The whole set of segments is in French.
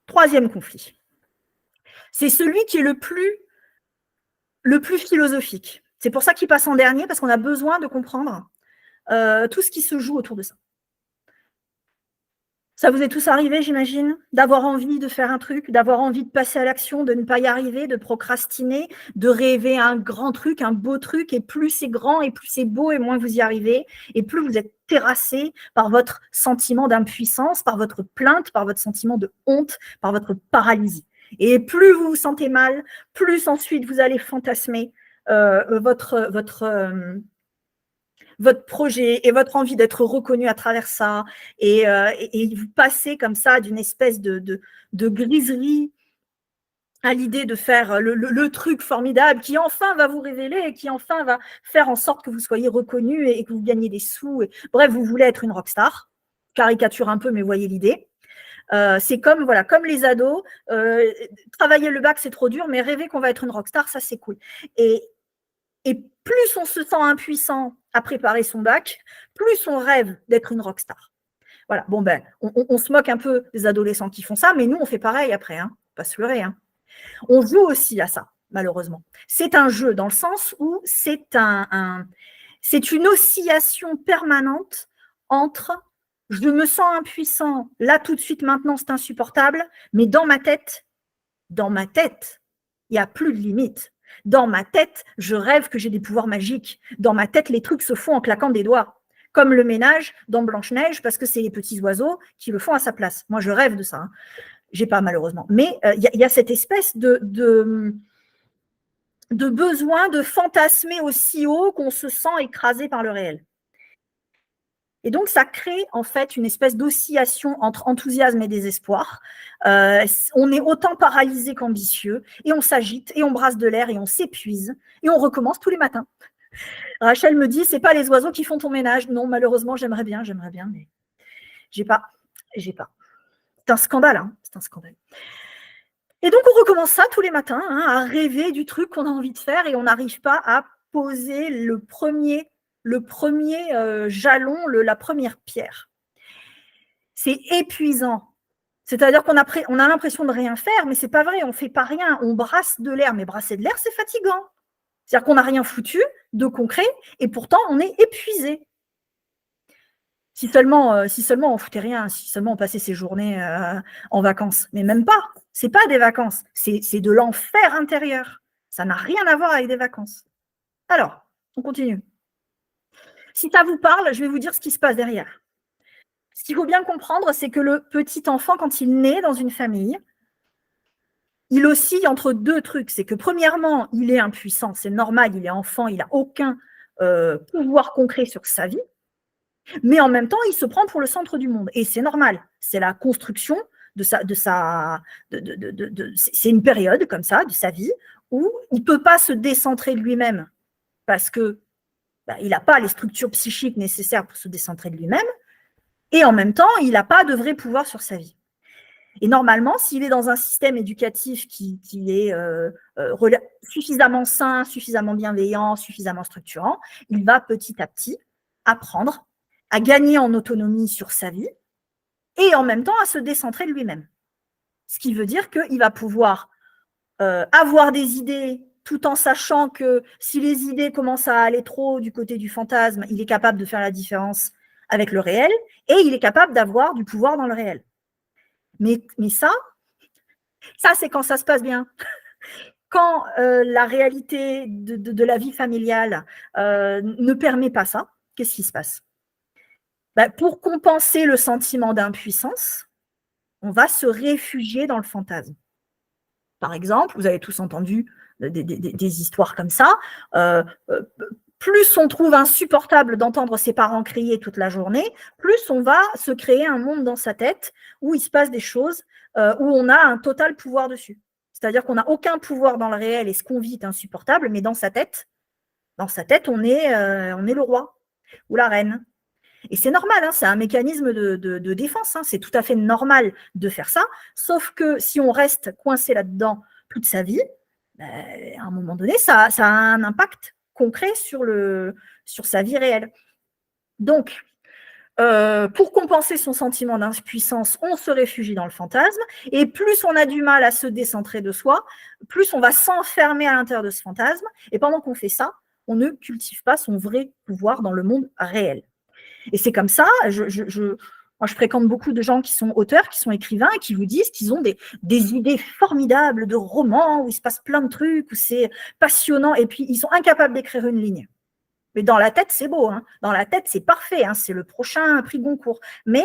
Troisième conflit. C'est celui qui est le plus philosophique. C'est pour ça qu'il passe en dernier, parce qu'on a besoin de comprendre tout ce qui se joue autour de ça. Ça vous est tous arrivé, j'imagine, d'avoir envie de faire un truc, d'avoir envie de passer à l'action, de ne pas y arriver, de procrastiner, de rêver un grand truc, un beau truc, et plus c'est grand, et plus c'est beau, et moins vous y arrivez, et plus vous êtes terrassé par votre sentiment d'impuissance, par votre plainte, par votre sentiment de honte, par votre paralysie. Et plus vous vous sentez mal, plus ensuite vous allez fantasmer votre projet et votre envie d'être reconnu à travers ça, et vous passez comme ça d'une espèce de griserie à l'idée de faire le truc formidable qui enfin va vous révéler et qui enfin va faire en sorte que vous soyez reconnu et que vous gagnez des sous. Bref, vous voulez être une rockstar. Caricature un peu, mais voyez l'idée. C'est comme, voilà, comme les ados, travailler le bac, c'est trop dur, mais rêver qu'on va être une rockstar, ça, c'est cool. Et plus on se sent impuissant à préparer son bac, plus on rêve d'être une rockstar. Voilà, bon ben, on se moque un peu des adolescents qui font ça, mais nous, on fait pareil après, hein, pas se leurrer. Hein. On joue aussi à ça, malheureusement. C'est un jeu dans le sens où c'est c'est une oscillation permanente entre je me sens impuissant, là tout de suite, maintenant, c'est insupportable, mais dans ma tête, il n'y a plus de limite. Dans ma tête, je rêve que j'ai des pouvoirs magiques. Dans ma tête, les trucs se font en claquant des doigts. Comme le ménage dans Blanche-Neige, parce que c'est les petits oiseaux qui le font à sa place. Moi, je rêve de ça. Hein. J'ai pas, malheureusement. Mais il y a cette espèce de besoin de fantasmer aussi haut qu'on se sent écrasé par le réel. Et donc, ça crée en fait une espèce d'oscillation entre enthousiasme et désespoir. On est autant paralysé qu'ambitieux, et on s'agite, et on brasse de l'air, et on s'épuise, et on recommence tous les matins. Rachel me dit, c'est pas les oiseaux qui font ton ménage. Non, malheureusement, j'aimerais bien, mais j'ai pas. C'est un scandale, hein, c'est un scandale. Et donc, on recommence ça tous les matins, hein, à rêver du truc qu'on a envie de faire, et on n'arrive pas à poser le premier jalon, la première pierre. C'est épuisant. C'est-à-dire qu'on a l'impression de rien faire, mais c'est pas vrai, on ne fait pas rien, on brasse de l'air, mais brasser de l'air, c'est fatigant. C'est-à-dire qu'on n'a rien foutu de concret, et pourtant, on est épuisé. Si seulement on foutait rien, si seulement on passait ses journées en vacances. Mais même pas, c'est pas des vacances, c'est de l'enfer intérieur. Ça n'a rien à voir avec des vacances. Alors, on continue. Si ça vous parle, je vais vous dire ce qui se passe derrière. Ce qu'il faut bien comprendre, c'est que le petit enfant, quand il naît dans une famille, il oscille entre deux trucs. C'est que premièrement, il est impuissant, c'est normal, il est enfant, il n'a aucun pouvoir concret sur sa vie, mais en même temps, il se prend pour le centre du monde. Et c'est normal, c'est la construction c'est une période comme ça de sa vie où il ne peut pas se décentrer de lui-même parce que il n'a pas les structures psychiques nécessaires pour se décentrer de lui-même, et en même temps, il n'a pas de vrai pouvoir sur sa vie. Et normalement, s'il est dans un système éducatif qui est suffisamment sain, suffisamment bienveillant, suffisamment structurant, il va petit à petit apprendre à gagner en autonomie sur sa vie et en même temps à se décentrer de lui-même. Ce qui veut dire qu'il va pouvoir avoir des idées tout en sachant que si les idées commencent à aller trop du côté du fantasme, il est capable de faire la différence avec le réel et il est capable d'avoir du pouvoir dans le réel. Mais ça c'est quand ça se passe bien. Quand la réalité de la vie familiale ne permet pas ça, qu'est-ce qui se passe? Pour compenser le sentiment d'impuissance, on va se réfugier dans le fantasme. Par exemple, vous avez tous entendu des histoires comme ça. Plus on trouve insupportable d'entendre ses parents crier toute la journée, plus on va se créer un monde dans sa tête où il se passe des choses, où on a un total pouvoir dessus. C'est-à-dire qu'on n'a aucun pouvoir dans le réel et ce qu'on vit est insupportable, mais dans sa tête, on est le roi ou la reine. Et c'est normal, hein, c'est un mécanisme de défense, hein, c'est tout à fait normal de faire ça, sauf que si on reste coincé là-dedans toute sa vie, à un moment donné, ça a un impact concret sur sa vie réelle. Donc, Pour compenser son sentiment d'impuissance, on se réfugie dans le fantasme, et plus on a du mal à se décentrer de soi, plus on va s'enfermer à l'intérieur de ce fantasme, et pendant qu'on fait ça, on ne cultive pas son vrai pouvoir dans le monde réel. Et c'est comme ça, moi je fréquente beaucoup de gens qui sont auteurs, qui sont écrivains, et qui vous disent qu'ils ont des idées formidables de romans, où il se passe plein de trucs, où c'est passionnant, et puis ils sont incapables d'écrire une ligne. Mais dans la tête, c'est beau, hein. Dans la tête, c'est parfait, hein. C'est le prochain prix Goncourt. Mais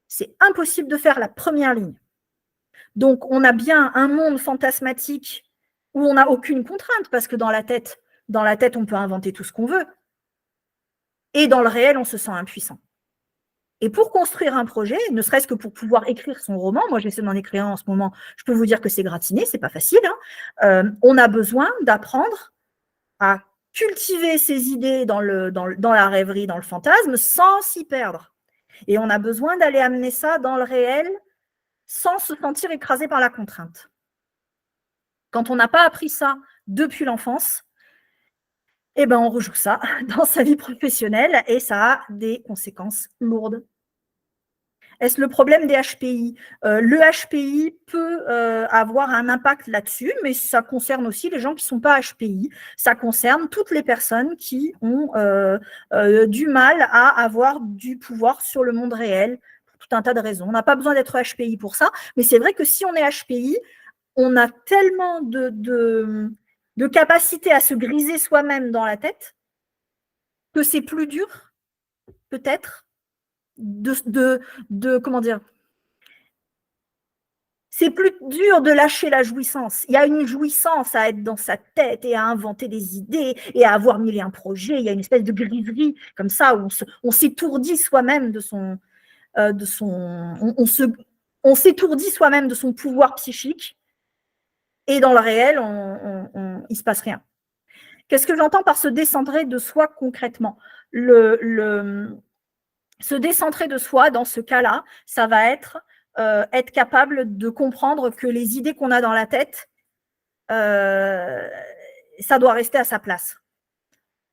c'est impossible de faire la première ligne. Donc, on a bien un monde fantasmatique où on n'a aucune contrainte, parce que dans la tête, on peut inventer tout ce qu'on veut. Et dans le réel, on se sent impuissant. Et pour construire un projet, ne serait-ce que pour pouvoir écrire son roman, moi j'essaie d'en écrire un en ce moment, je peux vous dire que c'est gratiné, c'est pas facile, hein. On a besoin d'apprendre à cultiver ses idées dans la rêverie, dans le fantasme, sans s'y perdre. Et on a besoin d'aller amener ça dans le réel sans se sentir écrasé par la contrainte. Quand on n'a pas appris ça depuis l'enfance, eh ben on rejoue ça dans sa vie professionnelle et ça a des conséquences lourdes. Est-ce le problème des HPI? Le HPI peut avoir un impact là-dessus, mais ça concerne aussi les gens qui ne sont pas HPI. Ça concerne toutes les personnes qui ont du mal à avoir du pouvoir sur le monde réel, pour tout un tas de raisons. On n'a pas besoin d'être HPI pour ça, mais c'est vrai que si on est HPI, on a tellement de capacité à se griser soi-même dans la tête que c'est plus dur, peut-être, comment dire, c'est plus dur de lâcher la jouissance. Il y a une jouissance à être dans sa tête et à inventer des idées et à avoir mille et un projets. Il y a une espèce de griserie comme ça où on s'étourdit soi-même on s'étourdit soi-même de son pouvoir psychique et dans le réel, il ne se passe rien. Qu'est-ce que j'entends par se décentrer de soi concrètement? Se décentrer de soi, dans ce cas-là, ça va être capable de comprendre que les idées qu'on a dans la tête, ça doit rester à sa place.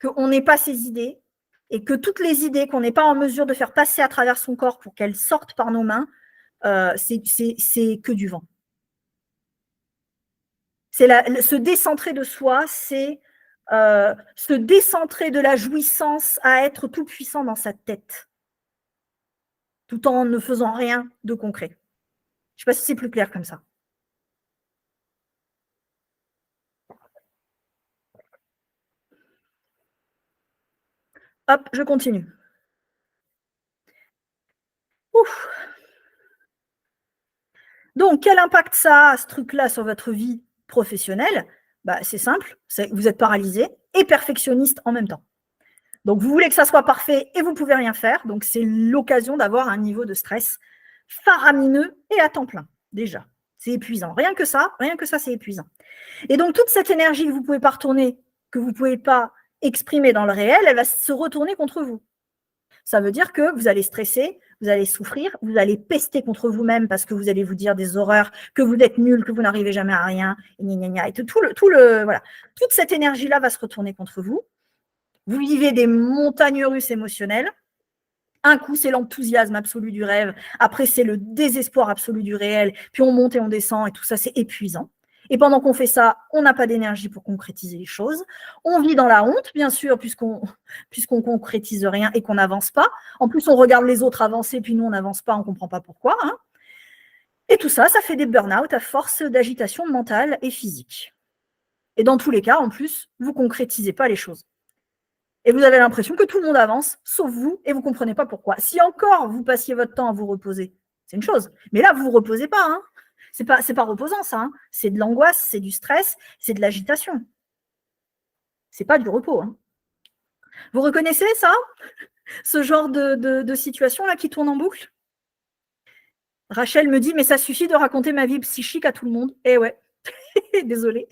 Qu'on n'ait pas ces idées et que toutes les idées qu'on n'est pas en mesure de faire passer à travers son corps pour qu'elles sortent par nos mains, c'est que du vent. Se décentrer de soi, c'est se décentrer de la jouissance à être tout puissant dans sa tête, tout en ne faisant rien de concret. Je ne sais pas si c'est plus clair comme ça. Hop, je continue. Ouf. Donc, quel impact ça a, ce truc-là, sur votre vie professionnelle? C'est simple, vous êtes paralysé et perfectionniste en même temps. Donc, vous voulez que ça soit parfait et vous ne pouvez rien faire. Donc, c'est l'occasion d'avoir un niveau de stress faramineux et à temps plein, déjà. C'est épuisant. Rien que ça, c'est épuisant. Et donc, toute cette énergie que vous ne pouvez pas retourner, que vous ne pouvez pas exprimer dans le réel, elle va se retourner contre vous. Ça veut dire que vous allez stresser, vous allez souffrir, vous allez pester contre vous-même parce que vous allez vous dire des horreurs, que vous êtes nul, que vous n'arrivez jamais à rien, et voilà. Toute cette énergie-là va se retourner contre vous. Vous vivez des montagnes russes émotionnelles. Un coup, c'est l'enthousiasme absolu du rêve. Après, c'est le désespoir absolu du réel. Puis on monte et on descend et tout ça, c'est épuisant. Et pendant qu'on fait ça, on n'a pas d'énergie pour concrétiser les choses. On vit dans la honte, bien sûr, puisqu'on concrétise rien et qu'on n'avance pas. En plus, on regarde les autres avancer, puis nous, on n'avance pas, on ne comprend pas pourquoi. Hein. Et tout ça, ça fait des burn-out à force d'agitation mentale et physique. Et dans tous les cas, en plus, vous ne concrétisez pas les choses. Et vous avez l'impression que tout le monde avance, sauf vous, et vous ne comprenez pas pourquoi. Si encore vous passiez votre temps à vous reposer, c'est une chose. Mais là, vous ne vous reposez pas. Hein. C'est pas reposant, ça. Hein. C'est de l'angoisse, c'est du stress, c'est de l'agitation. C'est pas du repos. Hein. Vous reconnaissez ça? Ce genre de situation-là qui tourne en boucle? Rachel me dit, mais ça suffit de raconter ma vie psychique à tout le monde. Eh ouais, désolée.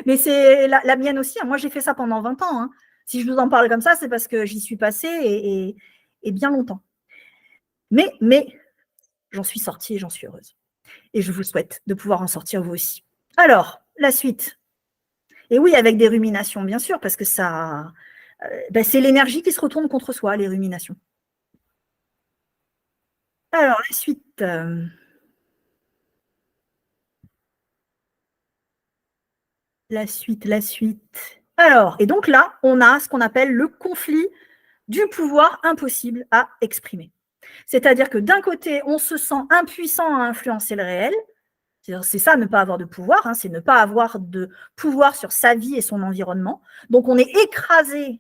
Mais c'est la mienne aussi. Hein. Moi, j'ai fait ça pendant 20 ans. Hein. Si je vous en parle comme ça, c'est parce que j'y suis passée et bien longtemps. Mais j'en suis sortie et j'en suis heureuse. Et je vous souhaite de pouvoir en sortir vous aussi. Alors, la suite. Et oui, avec des ruminations, bien sûr, parce que ça, c'est l'énergie qui se retourne contre soi, les ruminations. Alors, la suite. La suite, la suite. Alors, et donc là, on a ce qu'on appelle le conflit du pouvoir impossible à exprimer. C'est-à-dire que d'un côté, on se sent impuissant à influencer le réel. C'est ça, ne pas avoir de pouvoir, hein, c'est ne pas avoir de pouvoir sur sa vie et son environnement. Donc, on est écrasé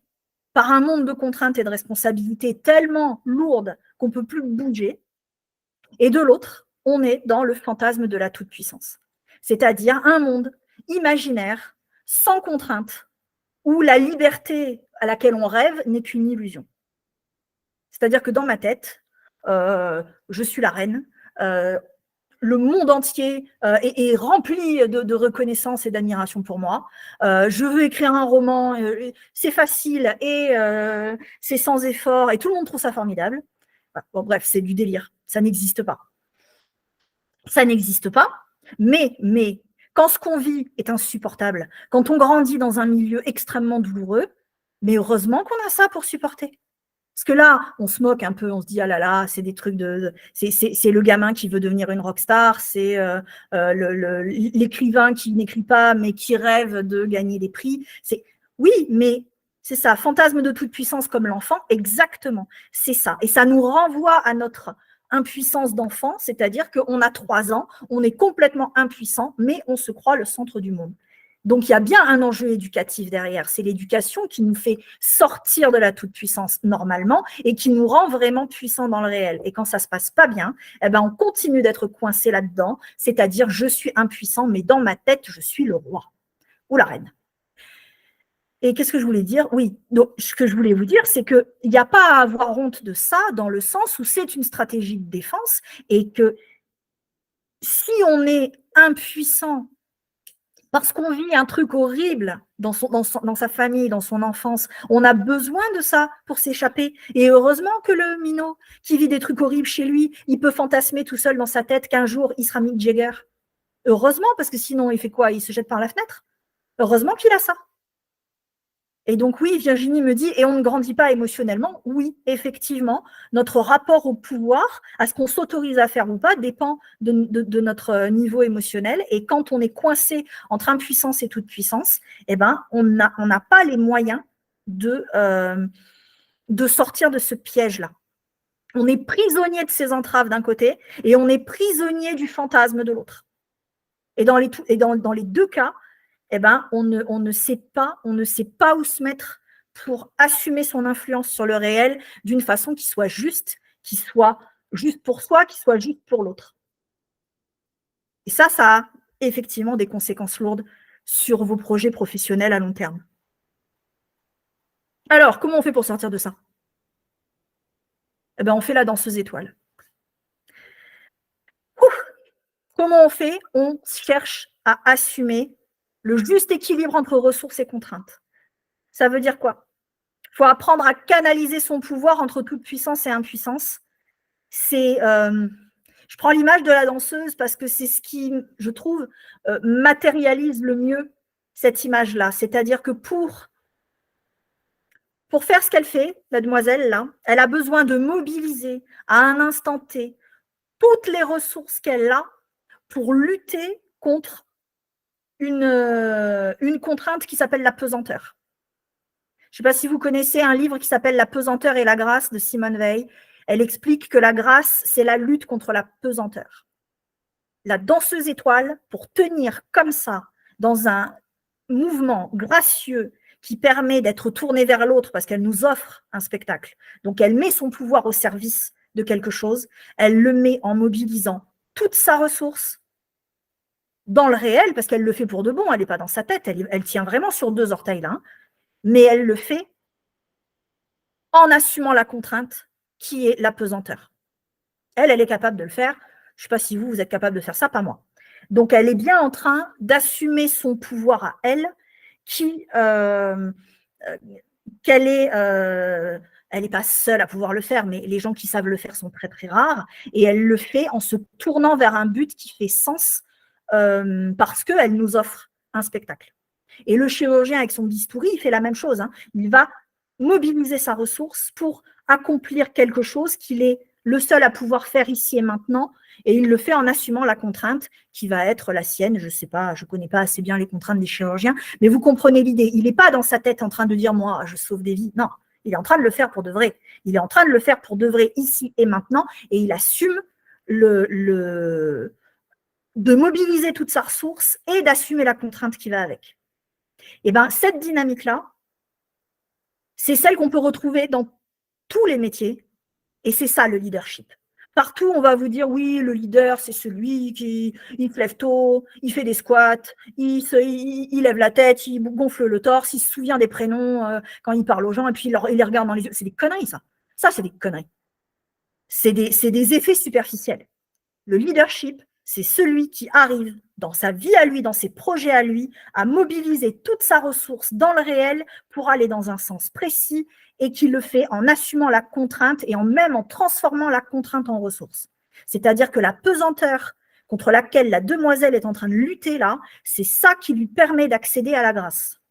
par un monde de contraintes et de responsabilités tellement lourdes qu'on ne peut plus bouger. Et de l'autre, on est dans le fantasme de la toute-puissance. C'est-à-dire un monde imaginaire, sans contraintes, où la liberté à laquelle on rêve n'est qu'une illusion. C'est-à-dire que dans ma tête, je suis la reine, le monde entier est rempli de reconnaissance et d'admiration pour moi. Je veux écrire un roman, c'est facile et c'est sans effort et tout le monde trouve ça formidable. Bon, bref, c'est du délire, ça n'existe pas. Ça n'existe pas, mais quand ce qu'on vit est insupportable, quand on grandit dans un milieu extrêmement douloureux, mais heureusement qu'on a ça pour supporter. Parce que là, on se moque un peu, on se dit, ah là là, c'est des trucs c'est le gamin qui veut devenir une rockstar, c'est l'écrivain qui n'écrit pas, mais qui rêve de gagner des prix. Oui, mais c'est ça, fantasme de toute puissance comme l'enfant, exactement, c'est ça. Et ça nous renvoie à notre impuissance d'enfant, c'est-à-dire qu'on a 3 ans, on est complètement impuissant, mais on se croit le centre du monde. Donc, il y a bien un enjeu éducatif derrière. C'est l'éducation qui nous fait sortir de la toute-puissance normalement et qui nous rend vraiment puissants dans le réel. Et quand ça ne se passe pas bien, eh ben, on continue d'être coincé là-dedans, c'est-à-dire je suis impuissant, mais dans ma tête, je suis le roi ou la reine. Et qu'est-ce que je voulais dire? Oui, donc ce que je voulais vous dire, c'est qu'il n'y a pas à avoir honte de ça dans le sens où c'est une stratégie de défense et que si on est impuissant parce qu'on vit un truc horrible dans sa famille, dans son enfance. On a besoin de ça pour s'échapper. Et heureusement que le minot qui vit des trucs horribles chez lui, il peut fantasmer tout seul dans sa tête qu'un jour, il sera Mick Jagger. Heureusement, parce que sinon, il fait quoi? Il se jette par la fenêtre. Heureusement qu'il a ça. Et donc oui, Virginie me dit, et on ne grandit pas émotionnellement. Oui, effectivement, notre rapport au pouvoir, à ce qu'on s'autorise à faire ou pas, dépend de notre niveau émotionnel. Et quand on est coincé entre impuissance et toute puissance, eh ben, on n'a pas les moyens de sortir de ce piège-là. On est prisonnier de ses entraves d'un côté et on est prisonnier du fantasme de l'autre. Et dans les deux cas, eh ben, on ne sait pas où se mettre pour assumer son influence sur le réel d'une façon qui soit juste pour soi, qui soit juste pour l'autre. Et ça a effectivement des conséquences lourdes sur vos projets professionnels à long terme. Alors, comment on fait pour sortir de ça? Eh ben, on fait la danseuse étoile. Comment on fait? On cherche à assumer le juste équilibre entre ressources et contraintes. Ça veut dire quoi? Il faut apprendre à canaliser son pouvoir entre toute puissance et impuissance. Je prends l'image de la danseuse parce que c'est ce qui, je trouve, matérialise le mieux cette image-là. C'est-à-dire que pour faire ce qu'elle fait, la demoiselle, là, elle a besoin de mobiliser à un instant T toutes les ressources qu'elle a pour lutter contre une contrainte qui s'appelle la pesanteur. Je ne sais pas si vous connaissez un livre qui s'appelle La pesanteur et la grâce de Simone Weil. Elle explique que la grâce, c'est la lutte contre la pesanteur. La danseuse étoile, pour tenir comme ça, dans un mouvement gracieux qui permet d'être tournée vers l'autre parce qu'elle nous offre un spectacle. Donc, elle met son pouvoir au service de quelque chose. Elle le met en mobilisant toute sa ressource dans le réel, parce qu'elle le fait pour de bon. Elle n'est pas dans sa tête. Elle tient vraiment sur 2 orteils là. Mais elle le fait en assumant la contrainte qui est la pesanteur. Elle est capable de le faire. Je ne sais pas si vous êtes capable de faire ça, pas moi. Donc, elle est bien en train d'assumer son pouvoir à elle, elle n'est pas seule à pouvoir le faire, mais les gens qui savent le faire sont très, très rares. Et elle le fait en se tournant vers un but qui fait sens parce qu'elle nous offre un spectacle. Et le chirurgien, avec son bistouri, il fait la même chose. Hein. Il va mobiliser sa ressource pour accomplir quelque chose qu'il est le seul à pouvoir faire ici et maintenant, et il le fait en assumant la contrainte qui va être la sienne. Je ne sais pas, je ne connais pas assez bien les contraintes des chirurgiens, mais vous comprenez l'idée. Il n'est pas dans sa tête en train de dire « moi, je sauve des vies ». Non, il est en train de le faire pour de vrai. Il est en train de le faire pour de vrai ici et maintenant, et il assume de mobiliser toute sa ressource et d'assumer la contrainte qui va avec. Et bien, cette dynamique-là, c'est celle qu'on peut retrouver dans tous les métiers, et c'est ça le leadership. Partout, on va vous dire, oui, le leader, c'est celui qui il se lève tôt, il fait des squats, il lève la tête, il gonfle le torse, il se souvient des prénoms quand il parle aux gens, et puis il les regarde dans les yeux. C'est des conneries, ça. Ça, c'est des conneries. C'est des effets superficiels. Le leadership, c'est celui qui arrive dans sa vie à lui, dans ses projets à lui, à mobiliser toute sa ressource dans le réel pour aller dans un sens précis et qui le fait en assumant la contrainte et même en transformant la contrainte en ressource. C'est-à-dire que la pesanteur contre laquelle la demoiselle est en train de lutter là, c'est ça qui lui permet d'accéder à la grâce.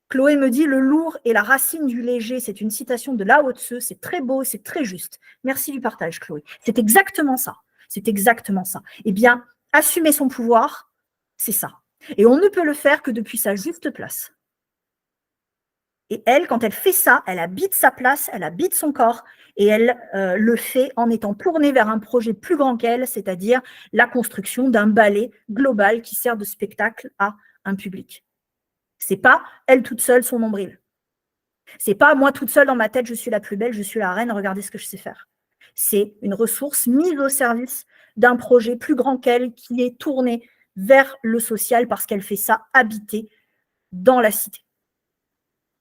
Chloé me dit « Le lourd est la racine du léger ». C'est une citation de Lao Tzu, c'est très beau, c'est très juste. Merci du partage, Chloé. C'est exactement ça. C'est exactement ça. Eh bien, assumer son pouvoir, c'est ça. Et on ne peut le faire que depuis sa juste place. Et elle, quand elle fait ça, elle habite sa place, elle habite son corps, et elle le fait en étant tournée vers un projet plus grand qu'elle, c'est-à-dire la construction d'un ballet global qui sert de spectacle à un public. C'est pas elle toute seule, son nombril. C'est pas moi toute seule dans ma tête, je suis la plus belle, je suis la reine, regardez ce que je sais faire. C'est une ressource mise au service d'un projet plus grand qu'elle qui est tourné vers le social parce qu'elle fait ça habiter dans la cité.